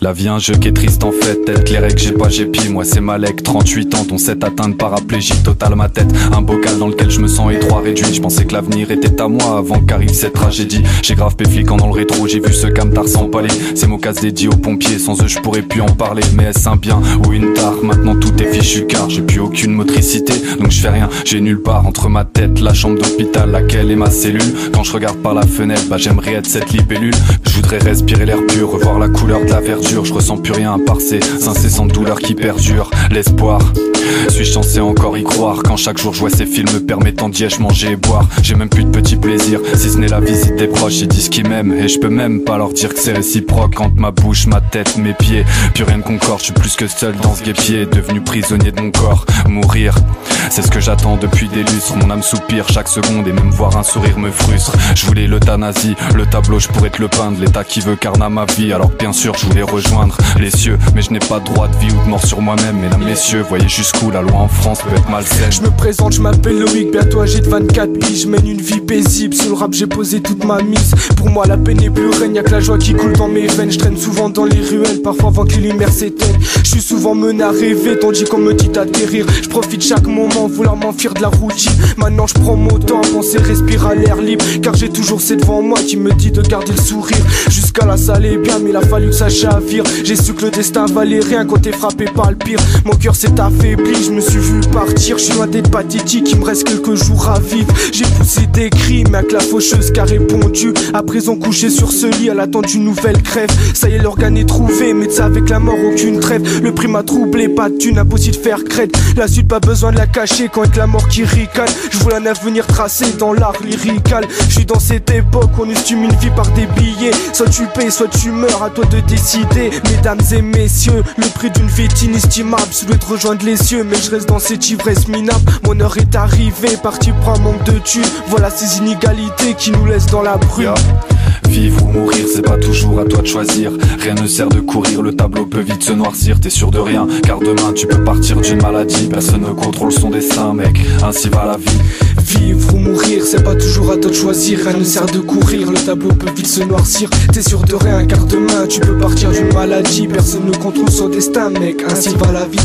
La vie un jeu qui est triste en fait. Tête les règles, j'ai pas gépi. Moi c'est Malek, 38 ans, ton 7 atteint de paraplégie totale ma tête. Un bocal dans lequel je me sens étroit réduit. Je pensais que l'avenir était à moi avant qu'arrive cette tragédie. J'ai grave péfliquant dans le rétro, j'ai vu ce camtar s'empaler. Ces mots casse dédiés aux pompiers, sans eux je pourrais plus en parler. Mais est-ce un bien ou une tare? Maintenant tout est fichu car j'ai plus aucune motricité. Donc je fais rien, j'ai nulle part entre ma tête, la chambre d'hôpital, laquelle est ma cellule. Quand je regarde par la fenêtre, bah j'aimerais être cette libellule. Je voudrais respirer l'air pur, revoir la couleur de la verdure. Je ressens plus rien à part ces incessantes douleurs qui perdurent. L'espoir, suis-je censé encore y croire? Quand chaque jour je vois ces films permettant d'y manger et boire. J'ai même plus de petits plaisirs, si ce n'est la visite des proches. Ils disent qu'ils m'aiment et je peux même pas leur dire que c'est réciproque. Entre ma bouche, ma tête, mes pieds, plus rien ne concorde. Je suis plus que seul dans ce guépier, devenu prisonnier de mon corps. Mourir, c'est ce que j'attends depuis des lustres. Mon âme soupire chaque seconde et même voir un sourire me frustre. Je voulais l'euthanasie, le tableau je pourrais te le peindre. L'état qui veut carner ma vie, alors bien sûr je voulais rejoindre les cieux. Mais je n'ai pas de droit de vie ou de mort sur moi-même. Mesdames, messieurs, voyez jusqu'où la loi en France peut être malsaine. Je me présente, je m'appelle Loïc, bientôt âgé de 24 piges. Je mène une vie paisible, sur le rap j'ai posé toute ma mise. Pour moi la peine n'est plus reine, y'a que la joie qui coule dans mes veines. Je traîne souvent dans les ruelles, parfois avant que les lumières s'éteignent. Je suis souvent mené à rêver, tandis qu'on me dit d'atterrir. Je profite chaque moment, vouloir m'enfuir de la routine. Maintenant je prends mon temps, penser, respire à l'air libre. Car j'ai toujours c'est devant moi qui me dit de garder le sourire. Jusqu'à là ça allait bien, mais il a fallu que ça chavire. J'ai su que le destin valait rien quand t'es frappé par le pire. Mon cœur s'est affaibli, je me suis vu partir. Je suis loin d'être pathétique, il me reste quelques jours à vivre. J'ai poussé des cris, mais avec la faucheuse qui a répondu. À présent couché sur ce lit, elle attend d'une nouvelle crève. Ça y est, l'organe est trouvé, mais ça avec la mort aucune trêve. Le prix m'a troublé, pas de thune, impossible de faire crête. La suite pas besoin de la cacher quand avec la mort qui ricane. Je vois un avenir tracé dans l'art lyrical. Je suis dans cette époque, on estime une vie par des billets. Soit tu payes, soit tu meurs, à toi de décider. Mesdames et messieurs, le prix d'une vie est inestimable. Je souhaite rejoindre les cieux, mais je reste dans cette ivresse minable. Mon heure est arrivée, parti pour un manque de thunes. Voilà ces inégalités qui nous laissent dans la brume. Vivre ou mourir, c'est pas toujours à toi de choisir. Rien ne sert de courir, le tableau peut vite se noircir. T'es sûr de rien, car demain tu peux partir d'une maladie. Personne ne contrôle son destin, mec, ainsi va la vie. Vivre ou mourir, c'est pas toujours à toi de choisir. Rien ne sert de courir, le tableau peut vite se noircir. T'es sûr de rien, car demain tu peux partir d'une maladie. Personne ne contrôle son destin, mec, ainsi va la vie.